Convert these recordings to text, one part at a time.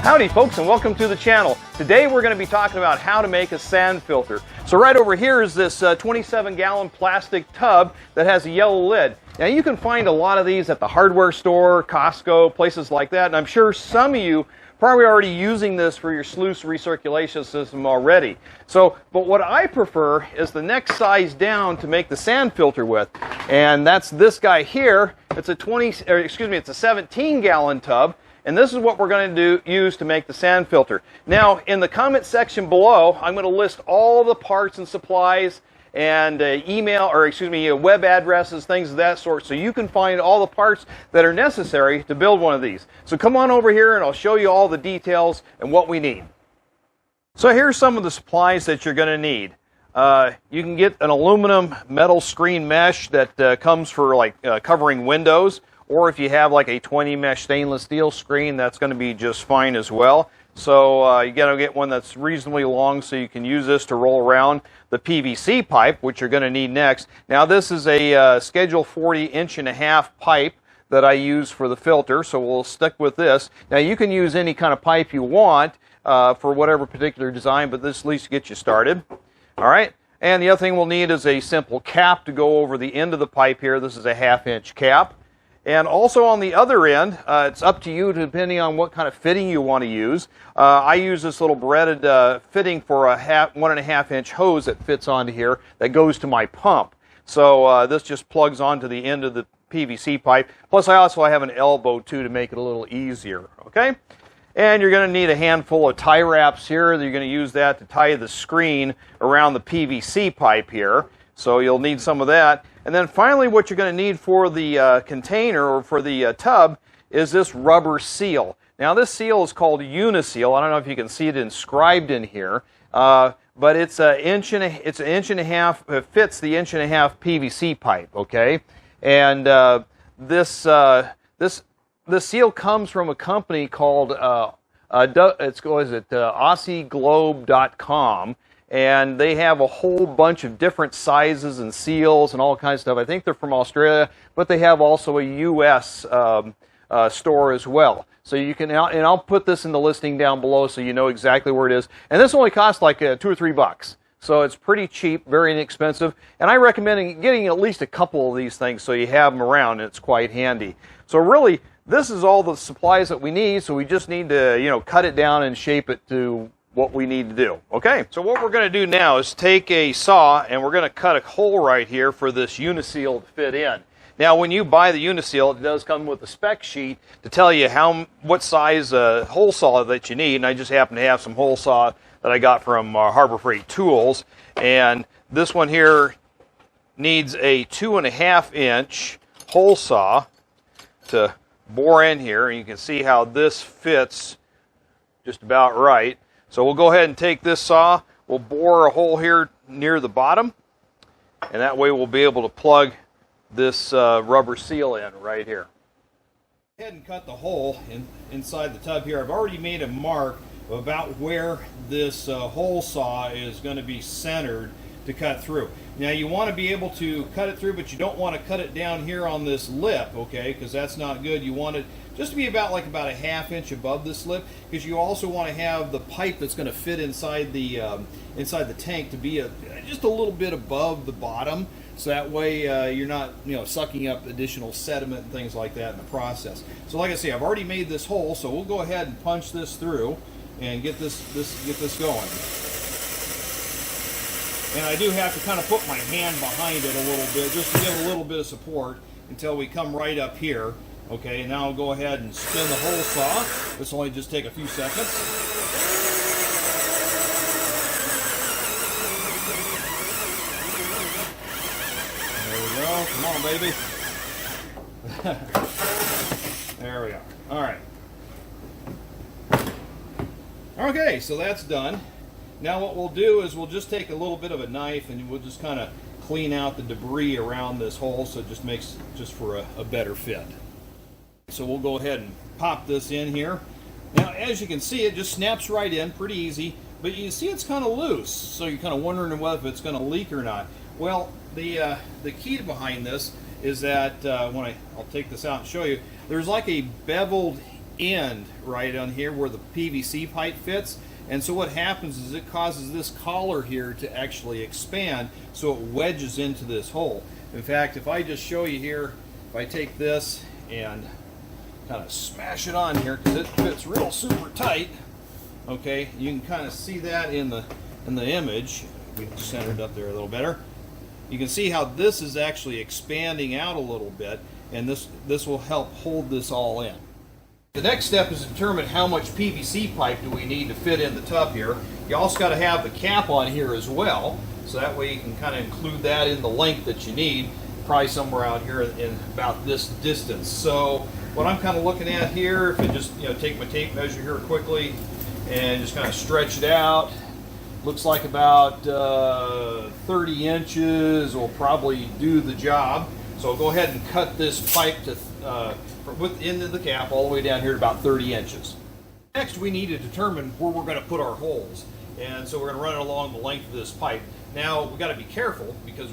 Howdy folks, and welcome to the channel. Today we're going to be talking about how to make a sand filter. So right over here is this 27-gallon plastic tub that has a yellow lid. Now you can find a lot of these at the hardware store, Costco, places like that, and I'm sure some of you probably already using this for your sluice recirculation system already. But what I prefer is the next size down to make the sand filter with, and that's this guy here. It's a 17-gallon tub. And this is what we're going to use to make the sand filter. Now, in the comment section below, I'm going to list all the parts and supplies and web addresses, things of that sort, so you can find all the parts that are necessary to build one of these. So come on over here and I'll show you all the details and what we need. So here's some of the supplies that you're going to need. You can get an aluminum metal screen mesh that comes for like covering windows. Or if you have like a 20 mesh stainless steel screen, that's going to be just fine as well. So you got to get one that's reasonably long so you can use this to roll around. The PVC pipe, which you're going to need next. Now this is a Schedule 40 1.5 pipe that I use for the filter, so we'll stick with this. Now you can use any kind of pipe you want for whatever particular design, but this at least gets you started. All right. And the other thing we'll need is a simple cap to go over the end of the pipe here. This is a 1/2-inch cap. And also on the other end, it's up to you depending on what kind of fitting you want to use. I use this little braided fitting for a 1.5-inch hose that fits onto here that goes to my pump. So this just plugs onto the end of the PVC pipe. Plus I also have an elbow too to make it a little easier. Okay? And you're going to need a handful of tie wraps here. You're going to use that to tie the screen around the PVC pipe here. So you'll need some of that. And then finally what you're going to need for the container or for the tub is this rubber seal. Now this seal is called Uniseal. I don't know if you can see it inscribed in here, but it's an inch and a half. It fits the 1.5-inch PVC pipe. Okay, and this seal comes from a company called AussieGlobe.com. And they have a whole bunch of different sizes and seals and all kinds of stuff. I think they're from Australia, but they have also a U.S. Store as well. So you can, and I'll put this in the listing down below so you know exactly where it is. And this only costs like $2 or $3. So it's pretty cheap, very inexpensive. And I recommend getting at least a couple of these things so you have them around and it's quite handy. So really, this is all the supplies that we need. So we just need to, cut it down and shape it to what we need to do. Okay, so what we're going to do now is take a saw and we're going to cut a hole right here for this Uniseal to fit in. Now when you buy the Uniseal, it does come with a spec sheet to tell you what size hole saw that you need, and I just happen to have some hole saw that I got from Harbor Freight Tools, and this one here needs a 2.5-inch hole saw to bore in here, and you can see how this fits just about right. So we'll go ahead and take this saw, we'll bore a hole here near the bottom, and that way we'll be able to plug this rubber seal in right here. Go ahead and cut the hole inside the tub here. I've already made a mark about where this hole saw is going to be centered to cut through. Now you want to be able to cut it through, but you don't want to cut it down here on this lip, okay, because that's not good. You want it just to be about a 1/2 inch above this lip, because you also want to have the pipe that's going to fit inside the tank to be just a little bit above the bottom, so that way you're not sucking up additional sediment and things like that in the process. So like I say, I've already made this hole, so we'll go ahead and punch this through and get this going. And I do have to kind of put my hand behind it a little bit just to give a little bit of support until we come right up here. Okay, and now I'll go ahead and spin the hole saw. This will only just take a few seconds. There we go. Come on, baby. There we are. All right. Okay, so that's done. Now what we'll do is we'll just take a little bit of a knife and we'll just kind of clean out the debris around this hole so it just makes for a better fit. So we'll go ahead and pop this in here. Now as you can see, it just snaps right in, pretty easy, but you see it's kind of loose, so you're kind of wondering whether it's going to leak or not. Well, the key behind this is that I'll take this out and show you, there's like a beveled end right on here where the PVC pipe fits. And so what happens is it causes this collar here to actually expand, so it wedges into this hole. In fact, if I just show you here, if I take this and kind of smash it on here, because it fits real super tight, okay, you can kind of see that in the image. We can center it up there a little better. You can see how this is actually expanding out a little bit, and this will help hold this all in. The next step is to determine how much PVC pipe do we need to fit in the tub here. You also got to have the cap on here as well, so that way you can kind of include that in the length that you need, probably somewhere out here in about this distance. So what I'm kind of looking at here, if I just take my tape measure here quickly and just kind of stretch it out, looks like about 30 inches will probably do the job. So I'll go ahead and cut this pipe to into the cap all the way down here to about 30 inches. Next, we need to determine where we're going to put our holes, and so we're going to run it along the length of this pipe. Now we got to be careful because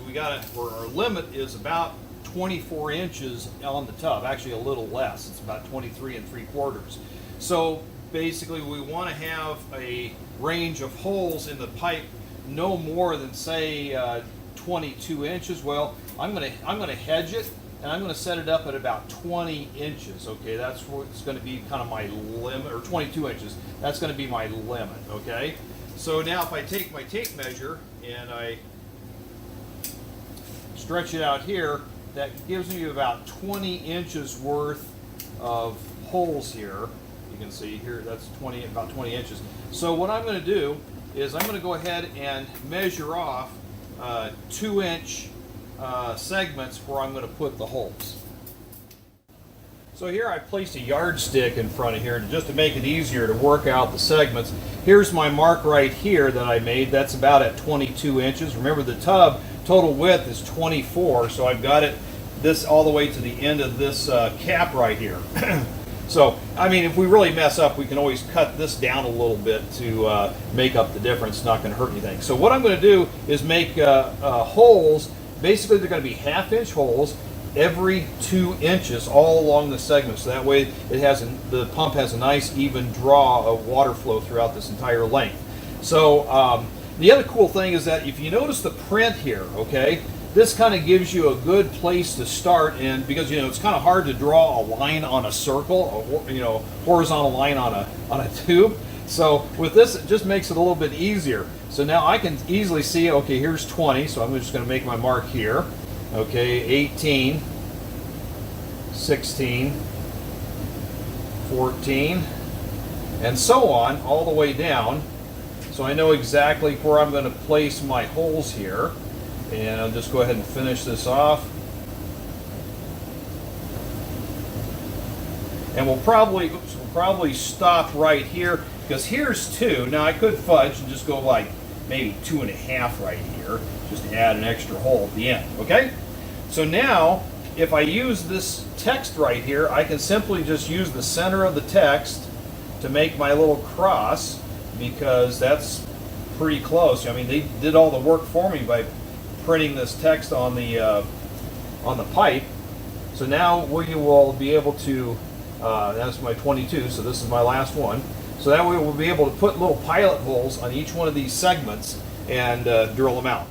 our limit is about 24 inches on the tub, actually a little less. It's about 23 3/4. So basically we want to have a range of holes in the pipe no more than say 22 inches. Well, I'm going to hedge it, and I'm going to set it up at about 20 inches. Okay, that's what it's going to be, kind of my limit, or 22 inches. That's going to be my limit. Okay, so now if I take my tape measure and I stretch it out here, that gives me about 20 inches worth of holes here. You can see here that's about 20 inches. So what I'm going to do is I'm going to go ahead and measure off 2-inch segments where I'm going to put the holes. So here I placed a yardstick in front of here just to make it easier to work out the segments. Here's my mark right here that I made. That's about at 22 inches. Remember, the tub total width is 24, so I've got it this all the way to the end of this cap right here. So, I mean, if we really mess up, we can always cut this down a little bit to make up the difference. It's not going to hurt anything. So what I'm going to do is make holes. Basically, they're going to be 1/2-inch holes every 2 inches all along the segment. So that way the pump has a nice even draw of water flow throughout this entire length. So the other cool thing is that if you notice the print here, okay, this kind of gives you a good place to start, and because it's kind of hard to draw a line on a circle, horizontal line on a tube. So with this, it just makes it a little bit easier. So now I can easily see, okay, here's 20, so I'm just going to make my mark here. Okay, 18, 16, 14, and so on, all the way down. So I know exactly where I'm going to place my holes here. And I'll just go ahead and finish this off. And we'll probably stop right here, because here's 2. Now I could fudge and just go like maybe 2.5 right here, just to add an extra hole at the end. Okay? So now, if I use this text right here, I can simply just use the center of the text to make my little cross, because that's pretty close. I mean, they did all the work for me by printing this text on the pipe. So now we will be able to, that's my 22, so this is my last one. So that way we'll be able to put little pilot holes on each one of these segments and drill them out.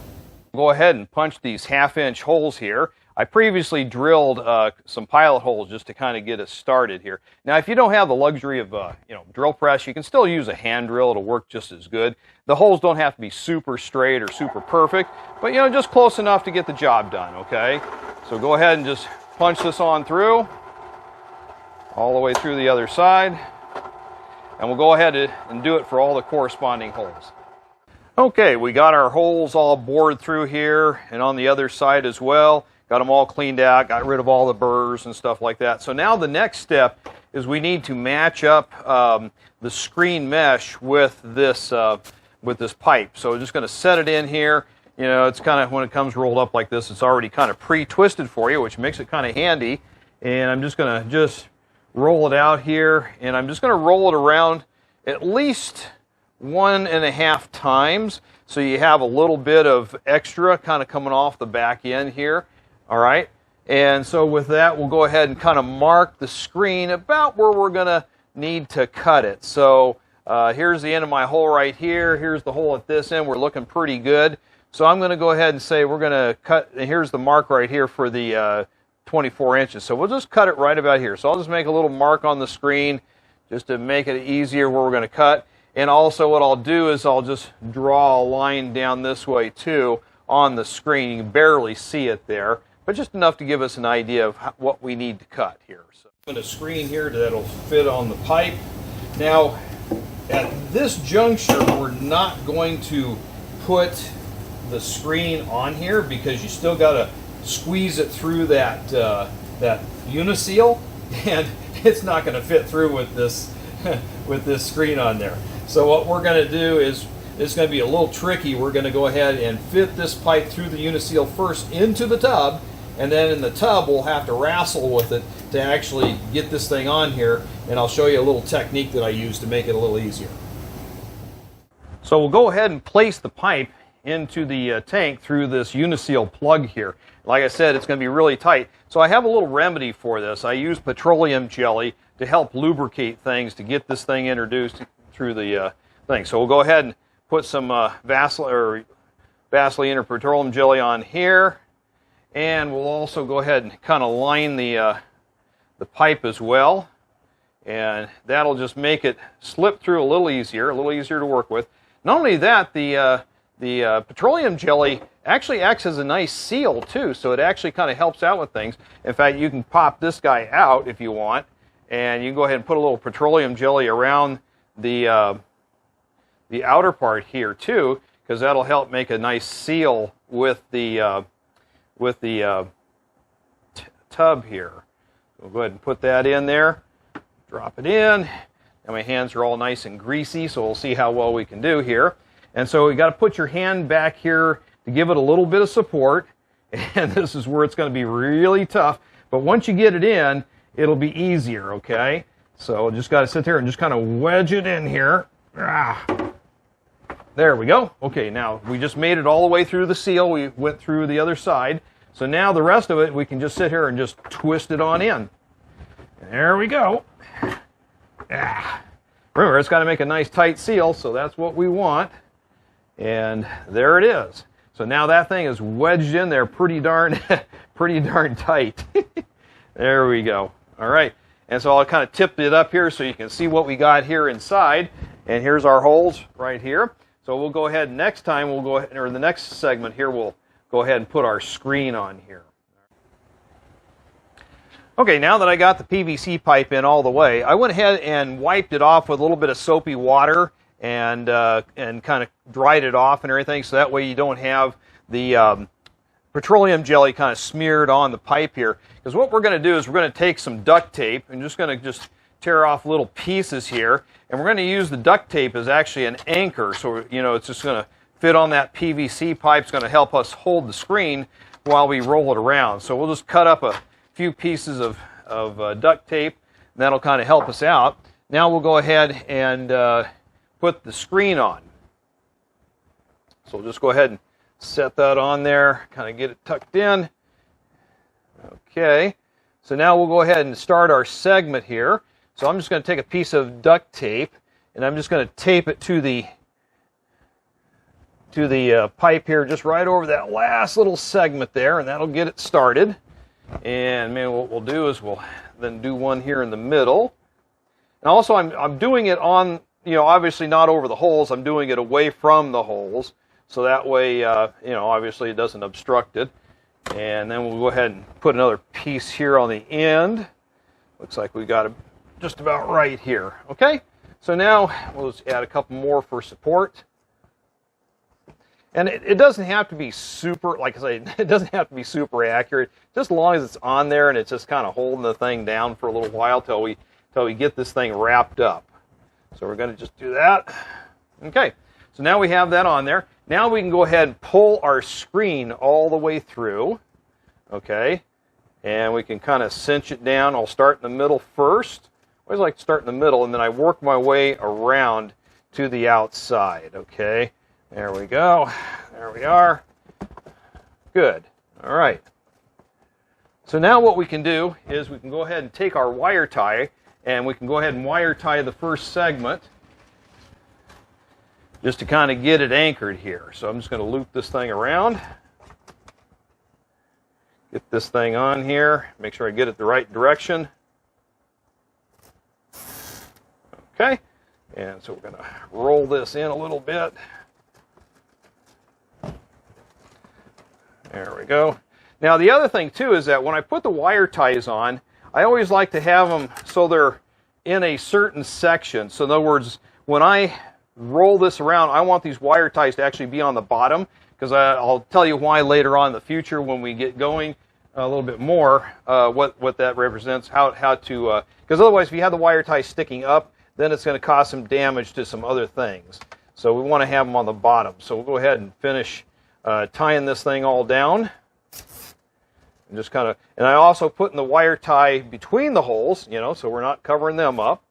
Go ahead and punch these 1/2-inch holes here. I previously drilled some pilot holes just to kind of get us started here. Now, if you don't have the luxury of drill press, you can still use a hand drill. It'll work just as good. The holes don't have to be super straight or super perfect, but just close enough to get the job done. Okay, so go ahead and just punch this on through, all the way through the other side, and we'll go ahead and do it for all the corresponding holes. Okay, we got our holes all bored through here and on the other side as well. Got them all cleaned out, got rid of all the burrs and stuff like that. So now the next step is we need to match up the screen mesh with this pipe. So we're just going to set it in here. It's kind of, when it comes rolled up like this, it's already kind of pre-twisted for you, which makes it kind of handy. And I'm just going to roll it out here, and I'm just going to roll it around at least 1.5 times, so you have a little bit of extra kind of coming off the back end here. All right, and so with that, we'll go ahead and kind of mark the screen about where we're going to need to cut it. So here's the end of my hole right here. Here's the hole at this end. We're looking pretty good. So I'm going to go ahead and say we're going to cut, and here's the mark right here for the 24 inches. So we'll just cut it right about here. So I'll just make a little mark on the screen just to make it easier where we're going to cut. And also what I'll do is I'll just draw a line down this way too on the screen. You can barely see it there, but just enough to give us an idea of what we need to cut here. So I'm going to screen here that'll fit on the pipe. Now at this juncture we're not going to put the screen on here because you still got to squeeze it through that that uniseal, and it's not going to fit through with this with this screen on there. So what we're going to do is, it's going to be a little tricky. We're going to go ahead and fit this pipe through the uniseal first into the tub, and then in the tub we'll have to wrestle with it to actually get this thing on here, and I'll show you a little technique that I use to make it a little easier. So we'll go ahead and place the pipe into the tank through this uniseal plug here. Like I said, it's going to be really tight. So I have a little remedy for this. I use petroleum jelly to help lubricate things to get this thing introduced through the thing. So we'll go ahead and put some Vaseline or petroleum jelly on here, and we'll also go ahead and kind of line the pipe as well, and that'll just make it slip through a little easier to work with. Not only that, the petroleum jelly actually acts as a nice seal too, so it actually kind of helps out with things. In fact, you can pop this guy out if you want, and you can go ahead and put a little petroleum jelly around the outer part here too, because that'll help make a nice seal with the tub here. We'll go ahead and put that in there, drop it in, and my hands are all nice and greasy, so we'll see how well we can do here. And so you got to put your hand back here to give it a little bit of support, and this is where it's going to be really tough, but once you get it in, it'll be easier, okay? So just got to sit there and just kind of wedge it in here. There we go. Okay, now we just made it all the way through the seal. We went through the other side. So now the rest of it, we can just sit here and just twist it on in. There we go. Remember, it's got to make a nice tight seal, so that's what we want. And there it is. So now that thing is wedged in there pretty darn tight. There we go. All right. And so I'll kind of tip it up here so you can see what we got here inside. And here's our holes right here. So we'll go ahead next time, or the next segment here, we'll go ahead and put our screen on here. Okay, now that I got the PVC pipe in all the way, I went ahead and wiped it off with a little bit of soapy water and kind of dried it off and everything, so that way you don't have the petroleum jelly kind of smeared on the pipe here. Because what we're going to do is we're going to take some duct tape and just going to tear off little pieces here, and we're going to use the duct tape as actually an anchor, so you know it's just going to fit on that PVC pipe. It's going to help us hold the screen while we roll it around. So we'll just cut up a few pieces of duct tape, and that'll kind of help us out. Now we'll go ahead and put the screen on. So we'll just go ahead and set that on there, kind of get it tucked in. Okay, so now we'll go ahead and start our segment here. So I'm just going to take a piece of duct tape, and I'm just going to tape it to the pipe here, just right over that last little segment there, and that'll get it started. And maybe what we'll do is we'll then do one here in the middle. And also I'm doing it on, you know, obviously not over the holes. I'm doing it away from the holes, so that way, you know, obviously it doesn't obstruct it. And then we'll go ahead and put another piece here on the end. Looks like we got it just about right here. Okay, so now we'll just add a couple more for support. And it doesn't have to be super, like I say, it doesn't have to be super accurate. Just as long as it's on there and it's just kind of holding the thing down for a little while till we get this thing wrapped up. So we're going to just do that. Okay, so now we have that on there. Now we can go ahead and pull our screen all the way through. Okay, and we can kind of cinch it down. I'll start in the middle first. I always like to start in the middle, and then I work my way around to the outside. Okay. There we go. There we are. Good. All right. So now what we can do is we can go ahead and take our wire tie, and we can go ahead and wire tie the first segment just to kind of get it anchored here. So I'm just going to loop this thing around, get this thing on here, make sure I get it the right direction. Okay, and so we're going to roll this in a little bit. There we go. Now the other thing too is that when I put the wire ties on, I always like to have them so they're in a certain section. So in other words, when I roll this around, I want these wire ties to actually be on the bottom, because I'll tell you why later on in the future when we get going a little bit more, what that represents, how to, because otherwise if you have the wire ties sticking up, then it's going to cause some damage to some other things. So we want to have them on the bottom. So we'll go ahead and finish tying this thing all down. And just kind of, and I also put in the wire tie between the holes, you know, so we're not covering them up.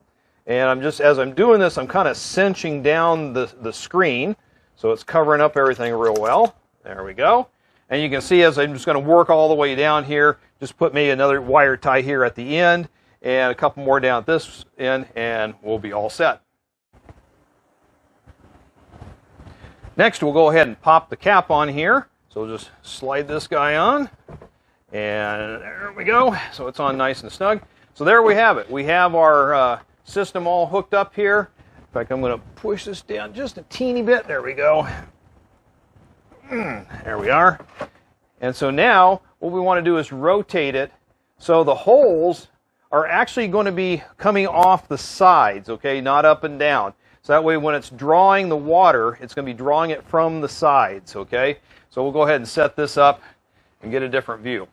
And I'm just, as I'm doing this, I'm kind of cinching down the screen, so it's covering up everything real well. There we go. And you can see as I'm just going to work all the way down here, just put me another wire tie here at the end, and a couple more down at this end, and we'll be all set. Next, we'll go ahead and pop the cap on here. So we'll just slide this guy on, and there we go. So it's on nice and snug. So there we have it. We have our system all hooked up here. In fact, I'm going to push this down just a teeny bit. There we go. There we are. And so now what we want to do is rotate it so the holes are actually going to be coming off the sides, okay, not up and down. So that way when it's drawing the water, it's going to be drawing it from the sides, okay? So we'll go ahead and set this up and get a different view.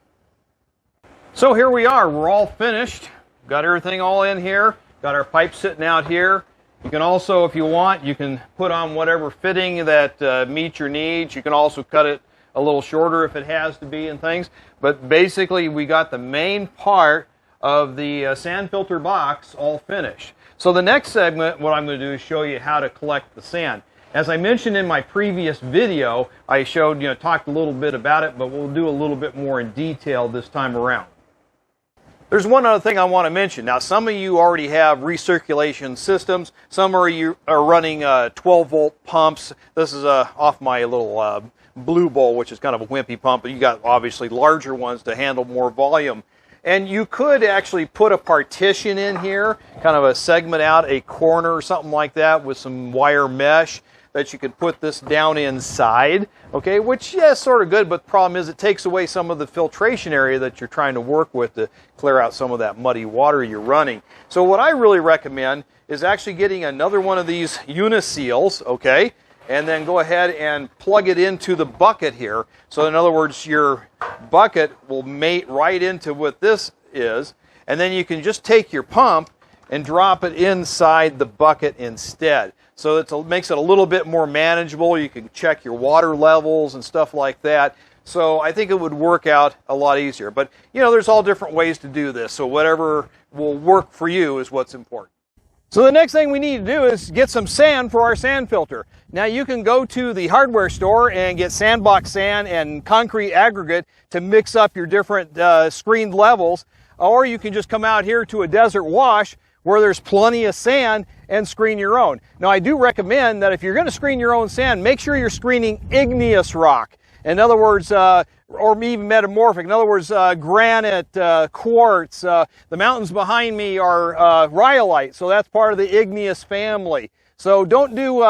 So here we are. We're all finished. Got everything all in here. Got our pipe sitting out here. You can also, if you want, you can put on whatever fitting that meets your needs. You can also cut it a little shorter if it has to be and things. But basically, we got the main part of the sand filter box all finished. So the next segment, what I'm going to do is show you how to collect the sand. As I mentioned in my previous video, I showed, talked a little bit about it, but we'll do a little bit more in detail this time around. There's one other thing I want to mention. Now, some of you already have recirculation systems. Some are running 12-volt pumps. This is off my little Blue Bowl, which is kind of a wimpy pump, but you got obviously larger ones to handle more volume. And you could actually put a partition in here, kind of a segment out, a corner or something like that with some wire mesh that you could put this down inside, okay, which, yeah, is sort of good, but the problem is it takes away some of the filtration area that you're trying to work with to clear out some of that muddy water you're running. So what I really recommend is actually getting another one of these uniseals, okay, and then go ahead and plug it into the bucket here. So in other words, your bucket will mate right into what this is, and then you can just take your pump and drop it inside the bucket instead. So it makes it a little bit more manageable. You can check your water levels and stuff like that. So I think it would work out a lot easier. But, there's all different ways to do this. So whatever will work for you is what's important. So the next thing we need to do is get some sand for our sand filter. Now you can go to the hardware store and get sandbox sand and concrete aggregate to mix up your different screened levels. Or you can just come out here to a desert wash where there's plenty of sand and screen your own. Now I do recommend that if you're going to screen your own sand, make sure you're screening igneous rock. In other words, or even metamorphic. In other words, granite, quartz. The mountains behind me are rhyolite, so that's part of the igneous family. So don't do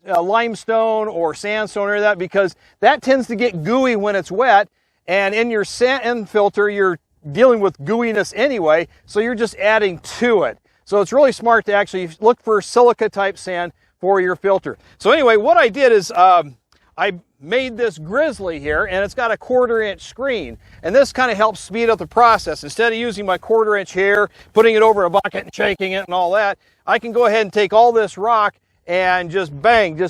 limestone or sandstone or that, because that tends to get gooey when it's wet, and in your sand filter you're dealing with gooiness anyway, so you're just adding to it. So it's really smart to actually look for silica type sand for your filter. So anyway, what I did is I made this grizzly here, and it's got a 1/4-inch screen, and this kind of helps speed up the process. Instead of using my 1/4-inch here, putting it over a bucket and shaking it and all that, I can go ahead and take all this rock and just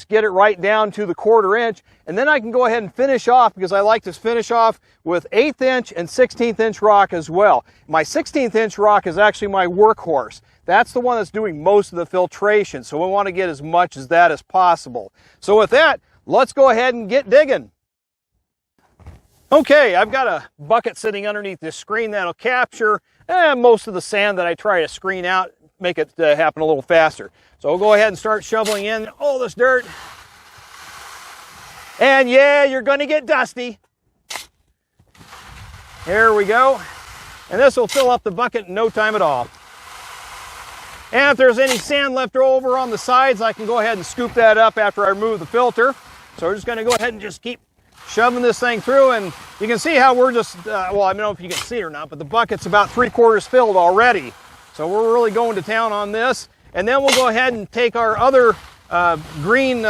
get it right down to the 1/4-inch, and then I can go ahead and finish off, because I like to finish off with 1/8-inch and 16th-inch rock as well. My 16th-inch rock is actually my workhorse. That's the one that's doing most of the filtration, so we want to get as much as that as possible. So with that, let's go ahead and get digging. Okay, I've got a bucket sitting underneath this screen that'll capture most of the sand that I try to screen out make it happen a little faster. So we'll go ahead and start shoveling in all this dirt. And yeah, you're going to get dusty. Here we go. And this will fill up the bucket in no time at all. And if there's any sand left over on the sides, I can go ahead and scoop that up after I remove the filter. So we're just going to go ahead and just keep shoving this thing through, and you can see how we're just, well, I don't know if you can see it or not, but the bucket's about 3/4 filled already. So we're really going to town on this. And then we'll go ahead and take our other green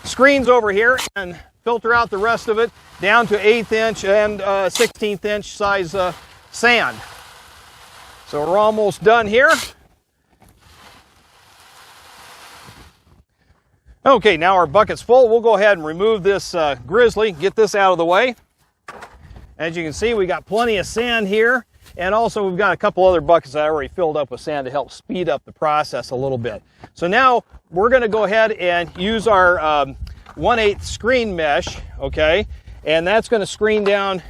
screens over here and filter out the rest of it down to 1/8 inch and 16th inch size sand. So we're almost done here. Okay, now our bucket's full. We'll go ahead and remove this grizzly, get this out of the way. As you can see, we got plenty of sand here, and also we've got a couple other buckets that I already filled up with sand to help speed up the process a little bit. So now we're going to go ahead and use our 1/8 screen mesh, okay, and that's going to screen down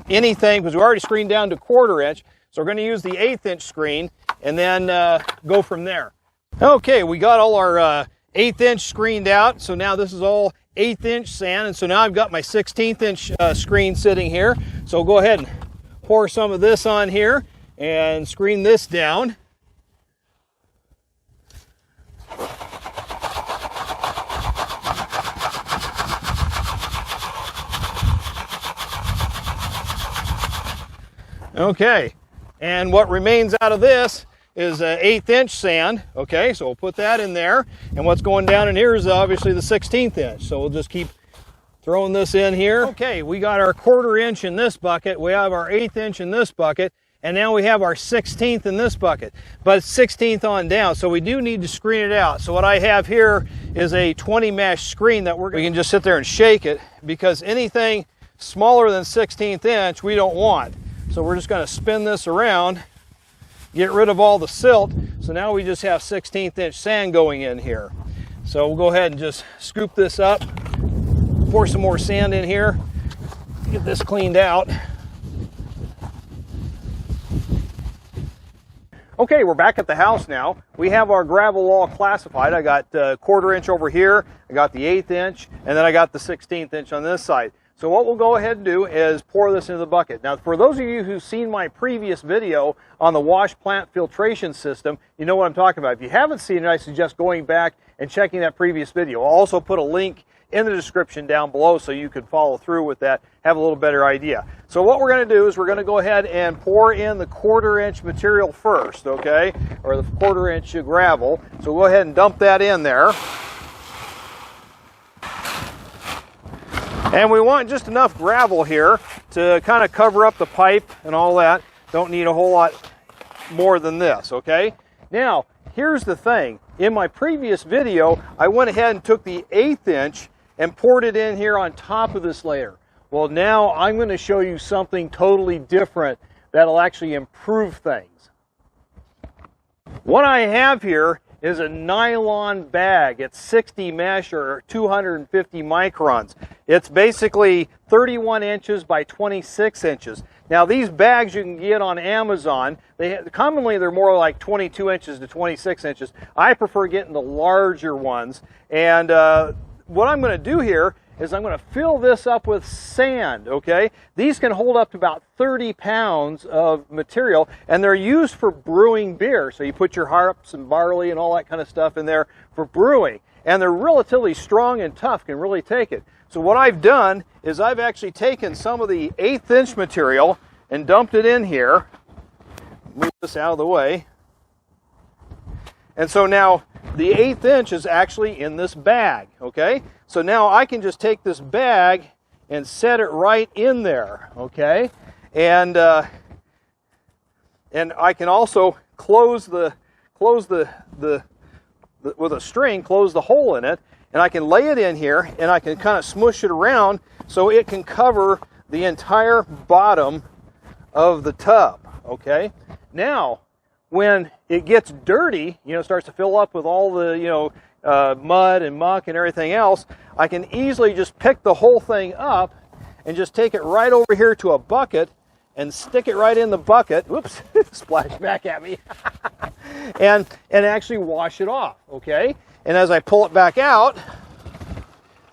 anything, because we already screened down to 1/4 inch, so we're going to use the 1/8 inch screen and then go from there. Okay, we got all our 1/8 inch screened out, so now this is all 1/8 inch sand, and so now I've got my 16th inch screen sitting here. So we'll go ahead and pour some of this on here and screen this down. Okay, and what remains out of this is 1/8 inch sand. Okay, so we'll put that in there, and what's going down in here is obviously the 16th inch, so we'll just keep throwing this in here. Okay, we got our 1/4 inch in this bucket, we have our 1/8 inch in this bucket, and now we have our 16th in this bucket, but it's 16th on down, so we do need to screen it out. So what I have here is a 20 mesh screen that we can just sit there and shake it, because anything smaller than 16th inch we don't want. So we're just going to spin this around, get rid of all the silt, so now we just have 16th inch sand going in here. So we'll go ahead and just scoop this up, pour some more sand in here, get this cleaned out. Okay, we're back at the house now. We have our gravel all classified. I got 1/4 inch over here, I got the 1/8 inch, and then I got the 16th inch on this side. So what we'll go ahead and do is pour this into the bucket. Now, for those of you who've seen my previous video on the wash plant filtration system, you know what I'm talking about. If you haven't seen it, I suggest going back and checking that previous video. I'll also put a link in the description down below so you can follow through with that, have a little better idea. So what we're going to do is we're going to go ahead and pour in the 1/4 inch material first, okay, or the 1/4 inch gravel. So we'll go ahead and dump that in there. And we want just enough gravel here to kind of cover up the pipe and all that. Don't need a whole lot more than this, okay? Now, here's the thing. In my previous video, I went ahead and took the 1/8 inch and poured it in here on top of this layer. Well, now I'm going to show you something totally different that'll actually improve things. What I have here is a nylon bag. It's 60 mesh or 250 microns. It's basically 31 inches by 26 inches. Now these bags you can get on Amazon. Commonly they're more like 22 inches to 26 inches. I prefer getting the larger ones. And what I'm going to do here is I'm going to fill this up with sand, okay? These can hold up to about 30 pounds of material, and they're used for brewing beer. So you put your hops and barley and all that kind of stuff in there for brewing. And they're relatively strong and tough, can really take it. So what I've done is I've actually taken some of the 1/8 inch material and dumped it in here. Move this out of the way. And so now the 1/8 inch is actually in this bag, okay? So now I can just take this bag and set it right in there, okay? And I can also close with a string, close the hole in it, and I can lay it in here, and I can kind of smush it around so it can cover the entire bottom of the tub, okay? Now, when it gets dirty, starts to fill up with all the, mud and muck and everything else, I can easily just pick the whole thing up and just take it right over here to a bucket and stick it right in the bucket. Whoops, splash back at me. and actually wash it off, okay? And as I pull it back out,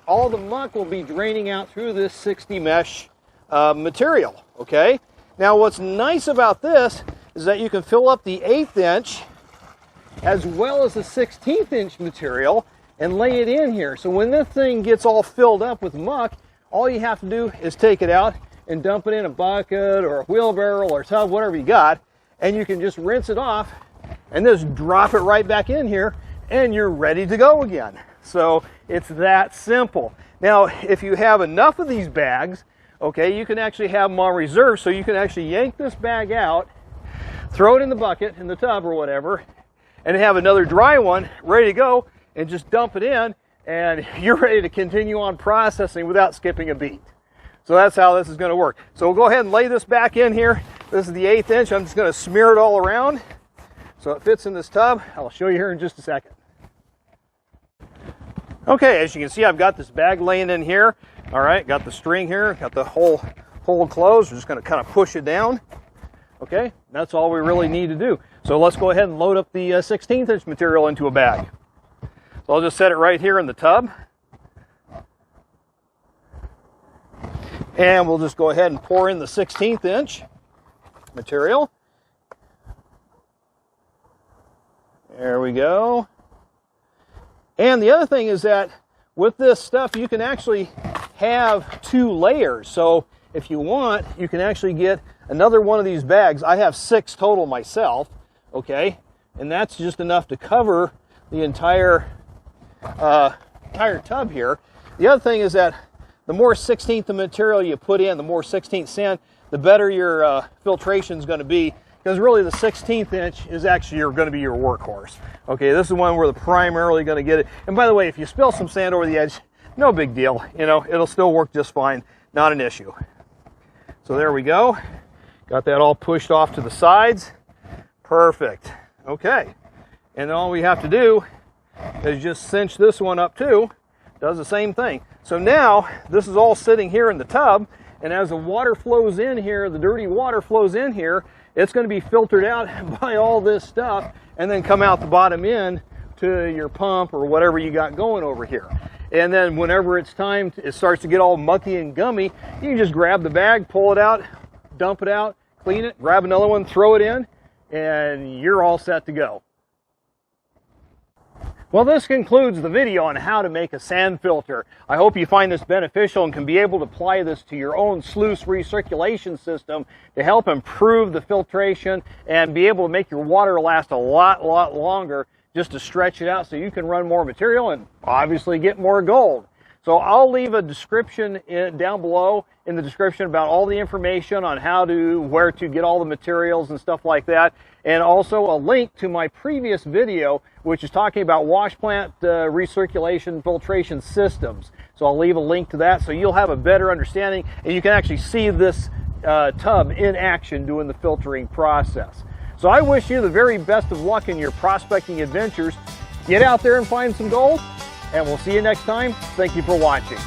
all the muck will be draining out through this 60 mesh material, okay? Now what's nice about this is that you can fill up the 1/8 inch as well as the 1/16 inch material and lay it in here. So when this thing gets all filled up with muck, all you have to do is take it out and dump it in a bucket or a wheelbarrow or tub, whatever you got, and you can just rinse it off and just drop it right back in here and you're ready to go again. So it's that simple. Now, if you have enough of these bags, okay, you can actually have them on reserve, so you can actually yank this bag out, throw it in the bucket, in the tub or whatever, and have another dry one ready to go, and just dump it in, and you're ready to continue on processing without skipping a beat. So that's how this is going to work. So we'll go ahead and lay this back in here. This is the 1/8 inch. I'm just going to smear it all around so it fits in this tub. I'll show you here in just a second. Okay, as you can see, I've got this bag laying in here. All right, got the string here, got the hole closed. We're just going to kind of push it down. Okay, that's all we really need to do. So let's go ahead and load up the 1/16 inch material into a bag. So I'll just set it right here in the tub. And we'll just go ahead and pour in the 1/16 inch material. There we go. And the other thing is that with this stuff, you can actually have 2 layers. So if you want, you can actually get another one of these bags. I have 6 total myself, okay? And that's just enough to cover the entire tub here. The other thing is that the more 1/16 of material you put in, the more 1/16 sand, the better your filtration is going to be, because really the 1/16 inch is actually going to be your workhorse. Okay, this is the one where they're primarily going to get it. And by the way, if you spill some sand over the edge, no big deal. You know, it'll still work just fine. Not an issue. So there we go. Got that all pushed off to the sides. Perfect. Okay. And then all we have to do is just cinch this one up too. Does the same thing. So now this is all sitting here in the tub, and as the water flows in here, the dirty water flows in here, it's going to be filtered out by all this stuff and then come out the bottom end to your pump or whatever you got going over here. And then whenever it's time, it starts to get all mucky and gummy, you can just grab the bag, pull it out, dump it out, clean it, grab another one, throw it in, and you're all set to go. Well, this concludes the video on how to make a sand filter. I hope you find this beneficial and can be able to apply this to your own sluice recirculation system to help improve the filtration and be able to make your water last a lot longer, just to stretch it out so you can run more material and obviously get more gold. So I'll leave a description down below in the description about all the information on where to get all the materials and stuff like that, and also a link to my previous video which is talking about wash plant recirculation filtration systems. So I'll leave a link to that so you'll have a better understanding and you can actually see this tub in action doing the filtering process. So I wish you the very best of luck in your prospecting adventures. Get out there and find some gold, and we'll see you next time. Thank you for watching.